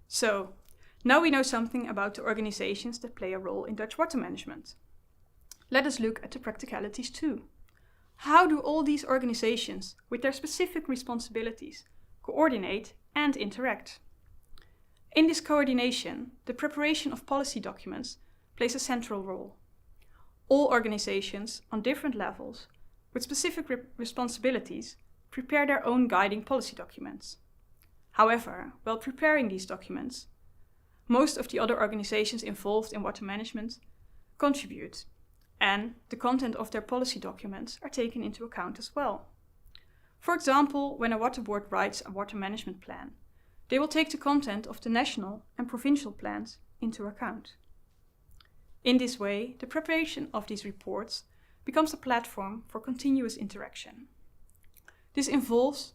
So, now we know something about the organizations that play a role in Dutch water management. Let us look at the practicalities too. How do all these organizations, with their specific responsibilities, coordinate and interact? In this coordination, the preparation of policy documents plays a central role. All organizations on different levels with specific responsibilities prepare their own guiding policy documents. However, while preparing these documents, most of the other organizations involved in water management contribute, and the content of their policy documents are taken into account as well. For example, when a water board writes a water management plan, they will take the content of the national and provincial plans into account. In this way, the preparation of these reports becomes a platform for continuous interaction. This involves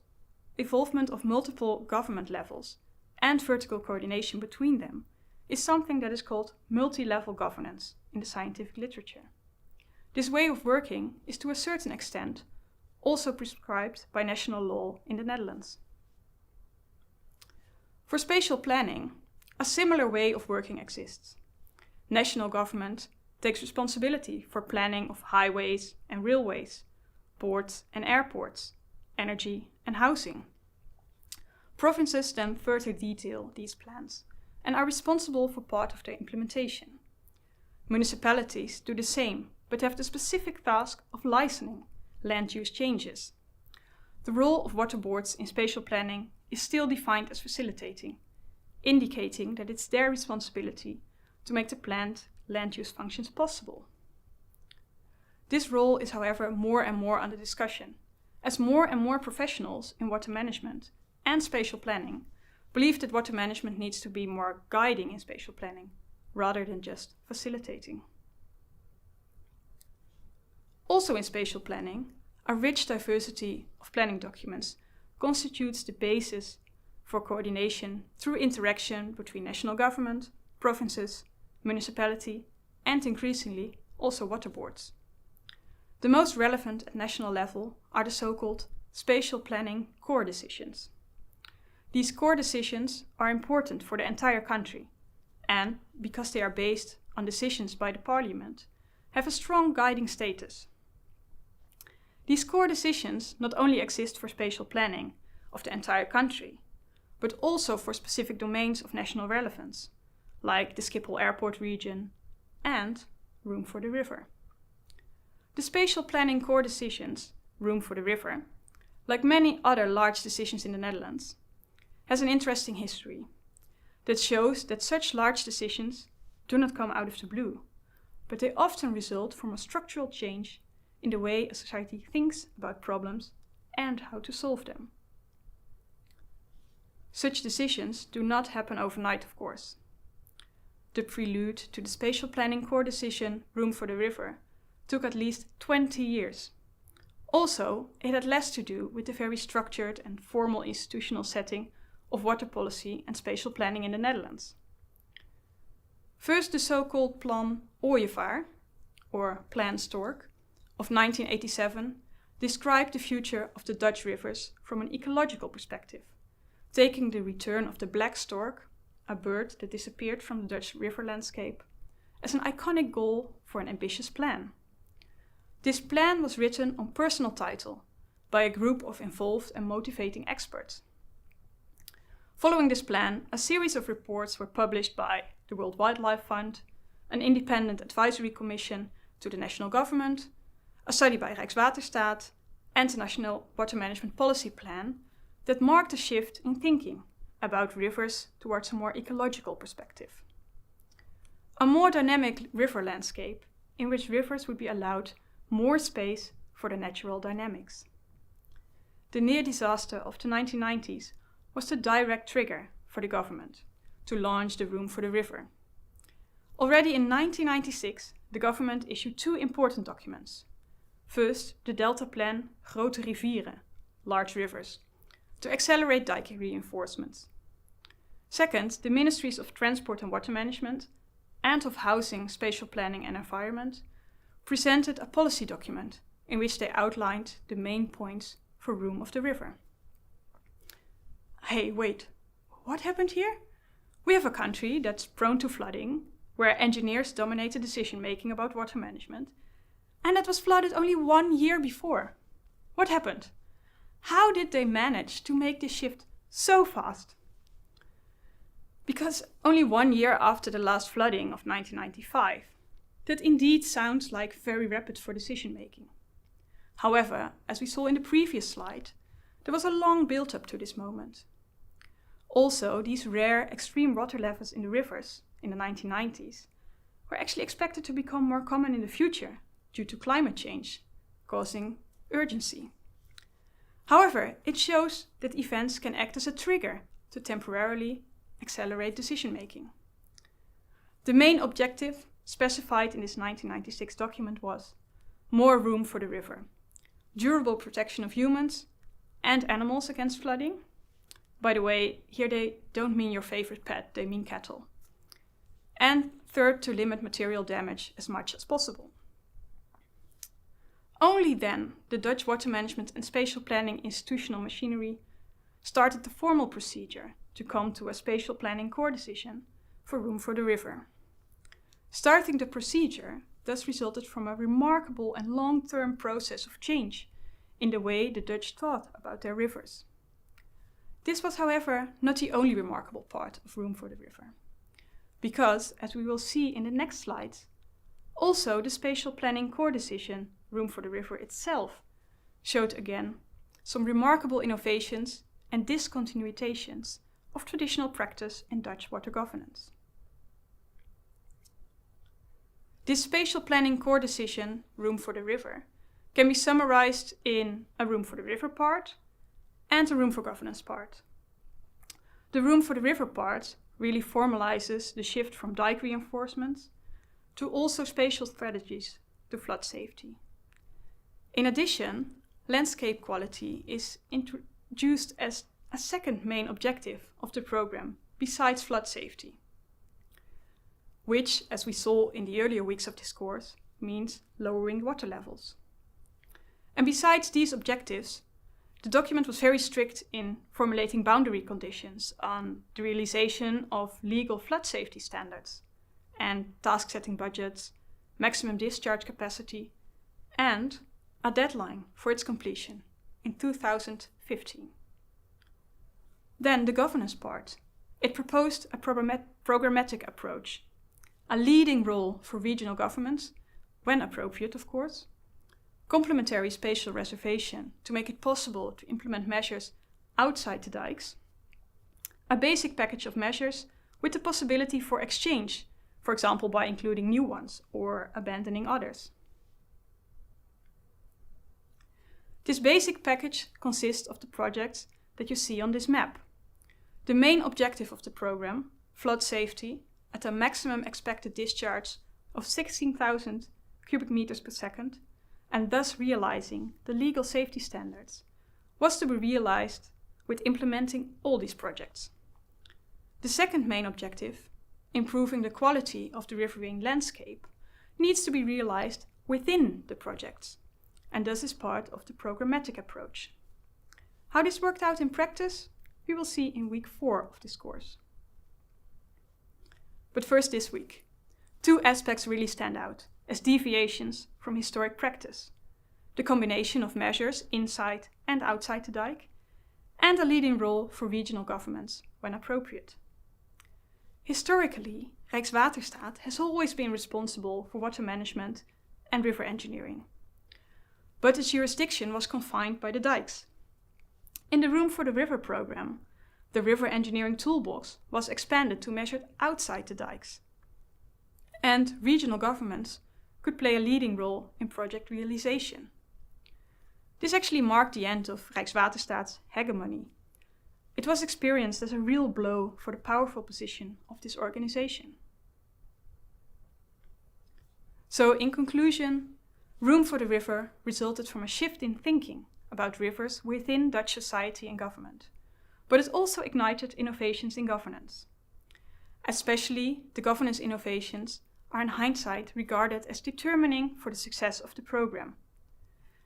involvement of multiple government levels and vertical coordination between them is something that is called multi-level governance in the scientific literature. This way of working is to a certain extent also prescribed by national law in the Netherlands. For spatial planning, a similar way of working exists. National government takes responsibility for planning of highways and railways, ports and airports, energy and housing. Provinces then further detail these plans and are responsible for part of their implementation. Municipalities do the same, but have the specific task of licensing land use changes. The role of water boards in spatial planning is still defined as facilitating, indicating that it's their responsibility to make the planned land use functions possible. This role is, however, more and more under discussion, as more and more professionals in water management and spatial planning believe that water management needs to be more guiding in spatial planning, rather than just facilitating. Also in spatial planning, a rich diversity of planning documents constitutes the basis for coordination through interaction between national government, provinces, municipality, and increasingly also water boards. The most relevant at national level are the so-called spatial planning core decisions. These core decisions are important for the entire country and, because they are based on decisions by the parliament, have a strong guiding status. These core decisions not only exist for spatial planning of the entire country, but also for specific domains of national relevance, like the Schiphol Airport region and Room for the River. The spatial planning core decisions, Room for the River, like many other large decisions in the Netherlands, has an interesting history that shows that such large decisions do not come out of the blue, but they often result from a structural change in the way a society thinks about problems and how to solve them. Such decisions do not happen overnight, of course. The prelude to the spatial planning core decision, Room for the River, took at least 20 years. Also, it had less to do with the very structured and formal institutional setting of water policy and spatial planning in the Netherlands. First, the so-called Plan Ooievaar, or Plan Stork, of 1987 described the future of the Dutch rivers from an ecological perspective, taking the return of the black stork, a bird that disappeared from the Dutch river landscape, as an iconic goal for an ambitious plan. This plan was written on personal title by a group of involved and motivating experts. Following this plan, a series of reports were published by the World Wildlife Fund, an independent advisory commission to the national government, a study by Rijkswaterstaat, and the National Water Management Policy Plan that marked a shift in thinking about rivers towards a more ecological perspective. A more dynamic river landscape in which rivers would be allowed more space for the natural dynamics. The near disaster of the 1990s was the direct trigger for the government to launch the Room for the River. Already in 1996, the government issued two important documents. First, the Delta Plan Grote Rivieren, large rivers, to accelerate dike reinforcements. Second, the Ministries of Transport and Water Management and of Housing, Spatial Planning and Environment presented a policy document in which they outlined the main points for Room of the River. Hey, wait, what happened here? We have a country that's prone to flooding, where engineers dominate the decision-making about water management, and that was flooded only 1 year before. What happened? How did they manage to make this shift so fast? Because only 1 year after the last flooding of 1995, that indeed sounds like very rapid for decision-making. However, as we saw in the previous slide, there was a long build-up to this moment. Also, these rare extreme water levels in the rivers in the 1990s were actually expected to become more common in the future due to climate change, causing urgency. However, it shows that events can act as a trigger to temporarily accelerate decision-making. The main objective specified in this 1996 document was more room for the river, durable protection of humans and animals against flooding. By the way, here they don't mean your favorite pet, they mean cattle. And third, to limit material damage as much as possible. Only then the Dutch water management and spatial planning institutional machinery started the formal procedure to come to a spatial planning core decision for room for the river. Starting the procedure thus resulted from a remarkable and long-term process of change in the way the Dutch thought about their rivers. This was, however, not the only remarkable part of room for the river, because, as we will see in the next slides, also the spatial planning core decision, room for the river itself, showed again some remarkable innovations and discontinuations of traditional practice in Dutch water governance. This spatial planning core decision, room for the river, can be summarized in a room for the river part and a room for governance part. The room for the river part really formalizes the shift from dike reinforcements to also spatial strategies to flood safety. In addition, landscape quality is introduced as a second main objective of the program besides flood safety, which, as we saw in the earlier weeks of this course, means lowering water levels. And besides these objectives, the document was very strict in formulating boundary conditions on the realization of legal flood safety standards and task setting budgets, maximum discharge capacity, and a deadline for its completion in 2015. Then the governance part. It proposed a programmatic approach, a leading role for regional governments, when appropriate of course, complementary spatial reservation to make it possible to implement measures outside the dikes, a basic package of measures with the possibility for exchange, for example by including new ones or abandoning others. This basic package consists of the projects that you see on this map. The main objective of the program, flood safety, at a maximum expected discharge of 16,000 cubic meters per second, and thus realizing the legal safety standards, was to be realized with implementing all these projects. The second main objective, improving the quality of the riverine landscape, needs to be realized within the projects, and thus is part of the programmatic approach. How this worked out in practice, we will see in week 4 of this course. But first this week, 2 aspects really stand out as deviations from historic practice: the combination of measures inside and outside the dike, and a leading role for regional governments when appropriate. Historically, Rijkswaterstaat has always been responsible for water management and river engineering, but its jurisdiction was confined by the dikes. In the Room for the River program, the river engineering toolbox was expanded to measure outside the dikes, and regional governments could play a leading role in project realization. This actually marked the end of Rijkswaterstaat's hegemony. It was experienced as a real blow for the powerful position of this organization. So in conclusion, Room for the River resulted from a shift in thinking about rivers within Dutch society and government, but it also ignited innovations in governance. Especially the governance innovations are in hindsight regarded as determining for the success of the program.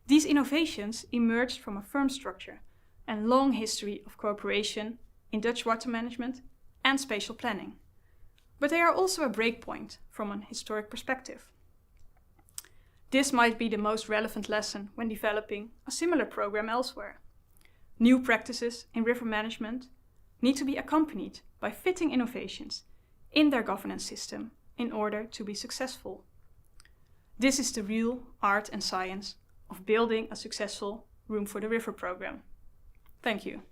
These innovations emerged from a firm structure and long history of cooperation in Dutch water management and spatial planning. But they are also a breakpoint from an historic perspective. This might be the most relevant lesson when developing a similar program elsewhere. New practices in river management need to be accompanied by fitting innovations in their governance system in order to be successful. This is the real art and science of building a successful Room for the River program. Thank you.